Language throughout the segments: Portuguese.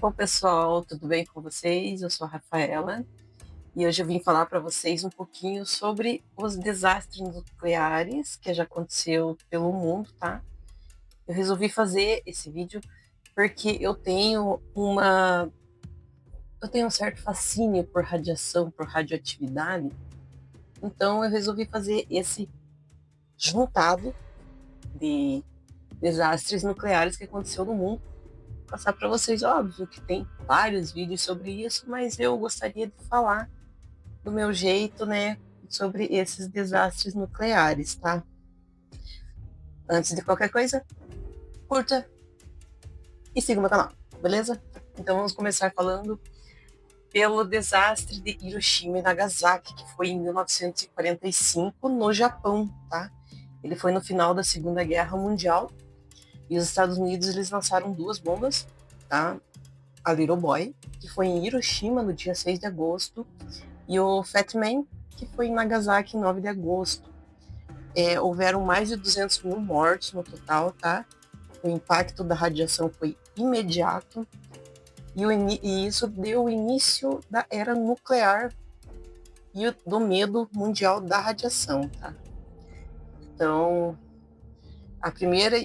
Bom, pessoal, tudo bem com vocês? Eu sou a Rafaela e hoje eu vim falar para vocês um pouquinho sobre os desastres nucleares que já aconteceu pelo mundo, tá? Eu resolvi fazer esse vídeo porque eu tenho um certo fascínio por radiação, por radioatividade. Então eu resolvi fazer esse juntado de desastres nucleares que aconteceu no mundo. Passar para vocês, óbvio que tem vários vídeos sobre isso, mas eu gostaria de falar do meu jeito, né, sobre esses desastres nucleares, tá? Antes de qualquer coisa, curta e siga o meu canal, beleza? Então vamos começar falando pelo desastre de Hiroshima e Nagasaki, que foi em 1945 no Japão, tá? Ele foi no final da Segunda Guerra Mundial e os Estados Unidos eles lançaram duas bombas, tá? A Little Boy, que foi em Hiroshima no dia 6 de agosto, e o Fat Man, que foi em Nagasaki em 9 de agosto. Houveram mais de 200 mil mortos no total, tá? O impacto da radiação foi imediato e isso deu início da era nuclear e do medo mundial da radiação, tá? Então,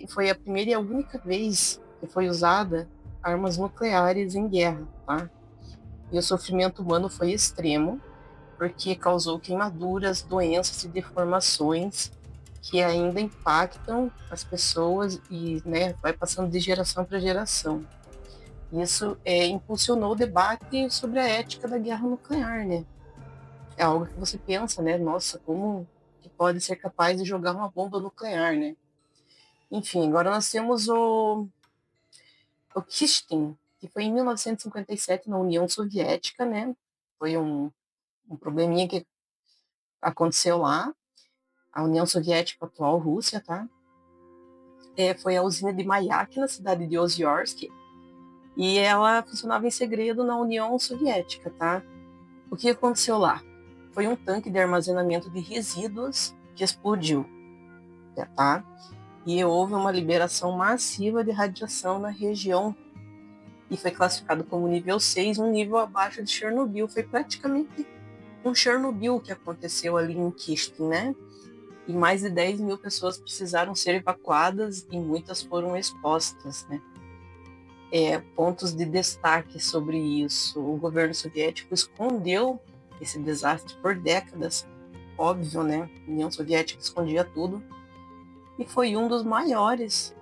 foi a primeira e a única vez que foi usada armas nucleares em guerra, tá? E o sofrimento humano foi extremo, porque causou queimaduras, doenças e deformações que ainda impactam as pessoas e, né, vai passando de geração para geração. Isso impulsionou o debate sobre a ética da guerra nuclear, né? É algo que você pensa, né? Nossa, como que pode ser capaz de jogar uma bomba nuclear, né? Enfim, agora nós temos o Kishtin, que foi em 1957 na União Soviética, né? Foi um probleminha que aconteceu lá. A União Soviética, atual Rússia, tá? Foi a usina de Mayak, na cidade de Oziorsk, e ela funcionava em segredo na União Soviética, tá? O que aconteceu lá? Foi um tanque de armazenamento de resíduos que explodiu, tá? E houve uma liberação massiva de radiação na região e foi classificado como nível 6, um nível abaixo de Chernobyl. Foi praticamente um Chernobyl que aconteceu ali em Kishtin, né? E mais de 10 mil pessoas precisaram ser evacuadas e muitas foram expostas, né? Pontos de destaque sobre isso. O governo soviético escondeu esse desastre por décadas, óbvio, né? A União Soviética escondia tudo. E foi um dos maiores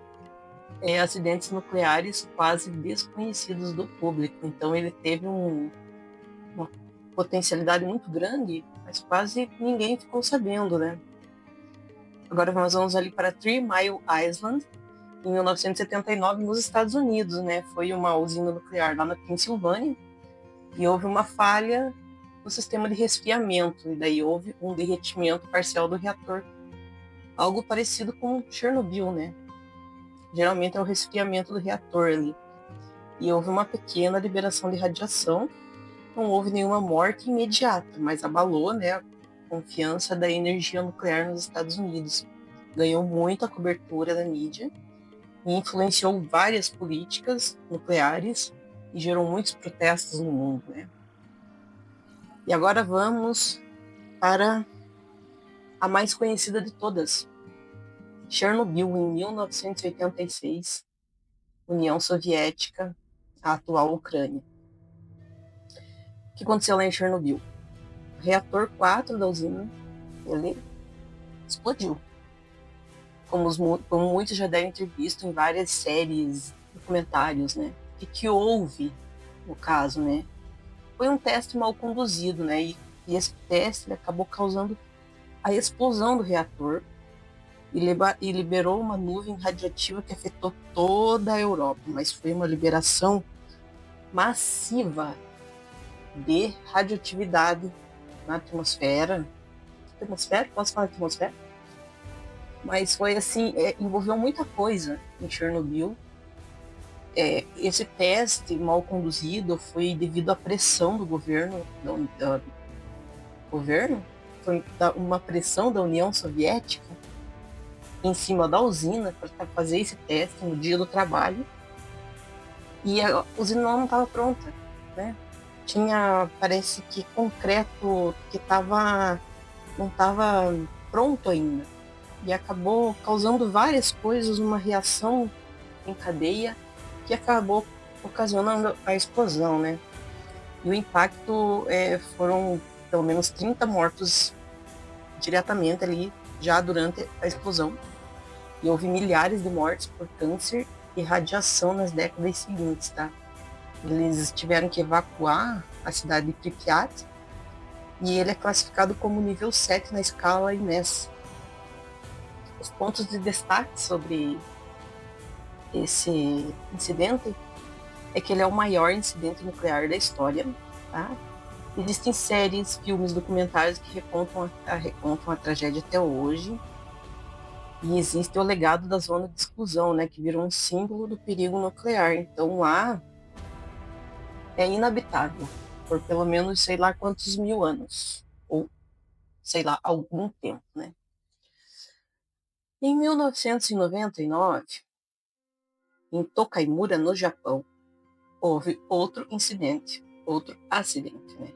acidentes nucleares quase desconhecidos do público. Então ele teve uma potencialidade muito grande, mas quase ninguém ficou sabendo, né? Agora nós vamos ali para Three Mile Island, em 1979, nos Estados Unidos, né? Foi uma usina nuclear lá na Pensilvânia e houve uma falha no sistema de resfriamento, e daí houve um derretimento parcial do reator. Algo parecido com Chernobyl, né? Geralmente é o resfriamento do reator ali. E houve uma pequena liberação de radiação, não houve nenhuma morte imediata, mas abalou, né, a confiança da energia nuclear nos Estados Unidos. Ganhou muito a cobertura da mídia e influenciou várias políticas nucleares e gerou muitos protestos no mundo, né? E agora vamos para a mais conhecida de todas, Chernobyl, em 1986, União Soviética, a atual Ucrânia. O que aconteceu lá em Chernobyl? O reator 4 da usina, ele explodiu. Como muitos já devem ter visto em várias séries, documentários, né? O que houve no caso, né? Foi um teste mal conduzido, né? E esse teste acabou causando a explosão do reator e liberou uma nuvem radioativa que afetou toda a Europa, mas foi uma liberação massiva de radioatividade na atmosfera. Atmosfera? Posso falar atmosfera? Mas foi assim, envolveu muita coisa em Chernobyl. Esse teste mal conduzido foi devido à pressão do governo, foi uma pressão da União Soviética em cima da usina para fazer esse teste no dia do trabalho. E a usina não estava pronta, né? Tinha, parece que concreto que não estava pronto ainda. E acabou causando várias coisas, uma reação em cadeia que acabou ocasionando a explosão, né? E o impacto foram pelo menos 30 mortos diretamente ali, já durante a explosão. E houve milhares de mortes por câncer e radiação nas décadas seguintes, tá? Eles tiveram que evacuar a cidade de Pripyat e ele é classificado como nível 7 na escala INES. Os pontos de destaque sobre esse incidente é que ele é o maior incidente nuclear da história, tá? Existem séries, filmes, documentários que recontam a tragédia até hoje. E existe o legado da zona de exclusão, né, que virou um símbolo do perigo nuclear. Então lá é inabitável por pelo menos sei lá quantos mil anos, ou sei lá, algum tempo, né? Em 1999, em Tokaimura, no Japão, houve outro incidente, outro acidente, né?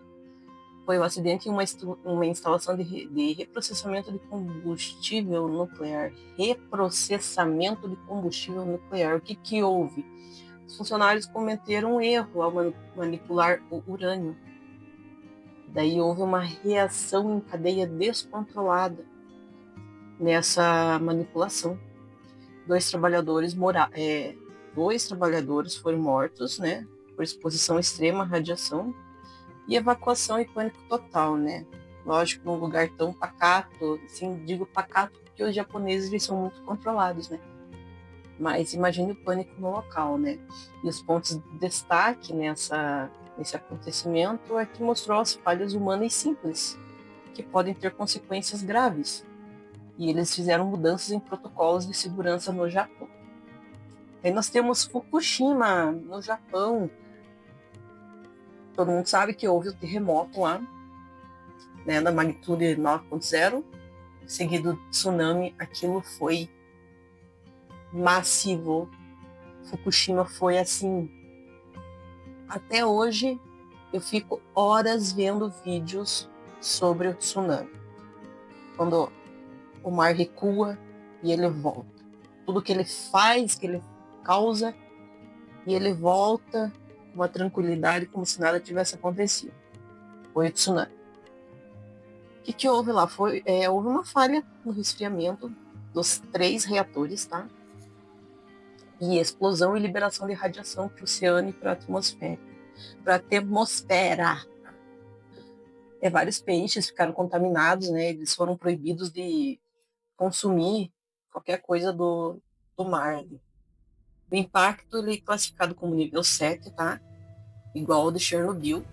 Foi um acidente em uma instalação de reprocessamento de combustível nuclear. Reprocessamento de combustível nuclear. O que houve? Os funcionários cometeram um erro ao manipular o urânio. Daí houve uma reação em cadeia descontrolada nessa manipulação. Dois trabalhadores foram mortos, né, por exposição extrema à radiação e evacuação e pânico total, né? Lógico, num lugar tão pacato, assim, digo pacato porque os japoneses eles são muito controlados, né? Mas imagine o pânico no local, né? E os pontos de destaque nesse acontecimento é que mostrou as falhas humanas simples, que podem ter consequências graves. E eles fizeram mudanças em protocolos de segurança no Japão. Aí nós temos Fukushima, no Japão. Todo mundo sabe que houve o terremoto lá, né, da magnitude 9.0, seguido do tsunami. Aquilo foi massivo. Fukushima foi assim. Até hoje eu fico horas vendo vídeos sobre o tsunami. Quando o mar recua e ele volta. Tudo que ele faz, que ele causa, e ele volta com uma tranquilidade como se nada tivesse acontecido. Foi o tsunami. O que houve lá? Houve uma falha no resfriamento dos 3 reatores, tá? E explosão e liberação de radiação para o oceano e para a atmosfera. Vários peixes ficaram contaminados, né? Eles foram proibidos de consumir qualquer coisa do mar. O impacto ele é classificado como nível 7, tá? Igual ao de Chernobyl.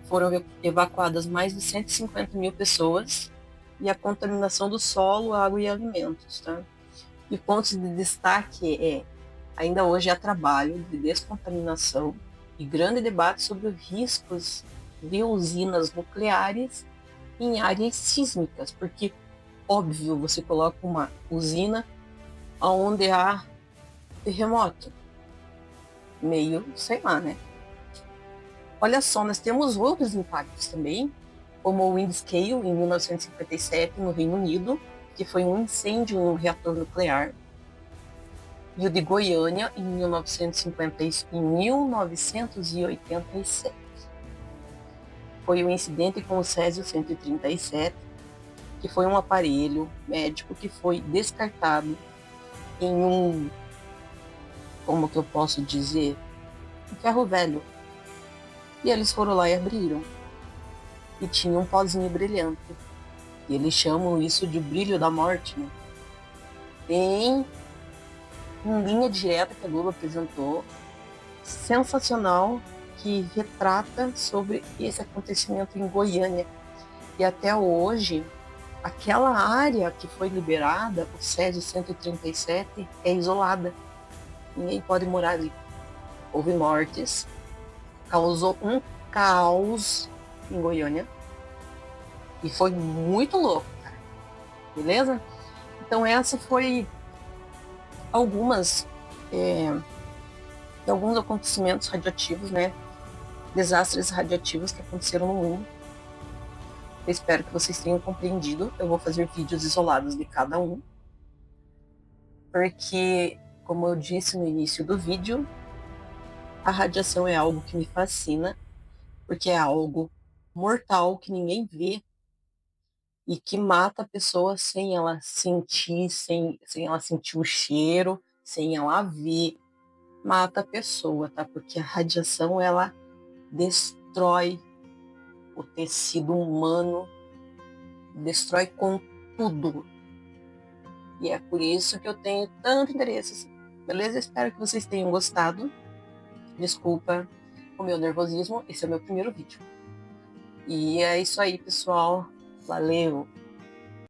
Foram evacuadas mais de 150 mil pessoas e a contaminação do solo, água e alimentos, tá? E pontos de destaque ainda hoje há trabalho de descontaminação e grande debate sobre os riscos de usinas nucleares em áreas sísmicas, porque, óbvio, você coloca uma usina onde há terremoto. Meio, sei lá, né? Olha só, nós temos outros impactos também, como o Windscale, em 1957, no Reino Unido, que foi um incêndio em um reator nuclear, e o de Goiânia, em 1987. Foi um incidente com o Césio-137, que foi um aparelho médico que foi descartado em como que eu posso dizer, um ferro velho. E eles foram lá e abriram. E tinha um pozinho brilhante. E eles chamam isso de brilho da morte, né? Tem uma linha direta que a Globo apresentou, sensacional, que retrata sobre esse acontecimento em Goiânia. E até hoje, aquela área que foi liberada, o Césio 137, é isolada. Ninguém pode morar ali. Houve mortes, causou um caos em Goiânia e foi muito louco, cara. Beleza? Então essa foi algumas de alguns acontecimentos radioativos, né? Desastres radioativos que aconteceram no mundo. Eu espero que vocês tenham compreendido. Eu vou fazer vídeos isolados de cada um, porque, como eu disse no início do vídeo, a radiação é algo que me fascina, porque é algo mortal que ninguém vê e que mata a pessoa sem ela sentir, sem ela sentir o cheiro, sem ela ver, mata a pessoa, tá? Porque a radiação, ela destrói o tecido humano, destrói com tudo. E é por isso que eu tenho tanto interesse. Beleza? Espero que vocês tenham gostado. Desculpa o meu nervosismo, esse é o meu primeiro vídeo. E é isso aí, pessoal. Valeu!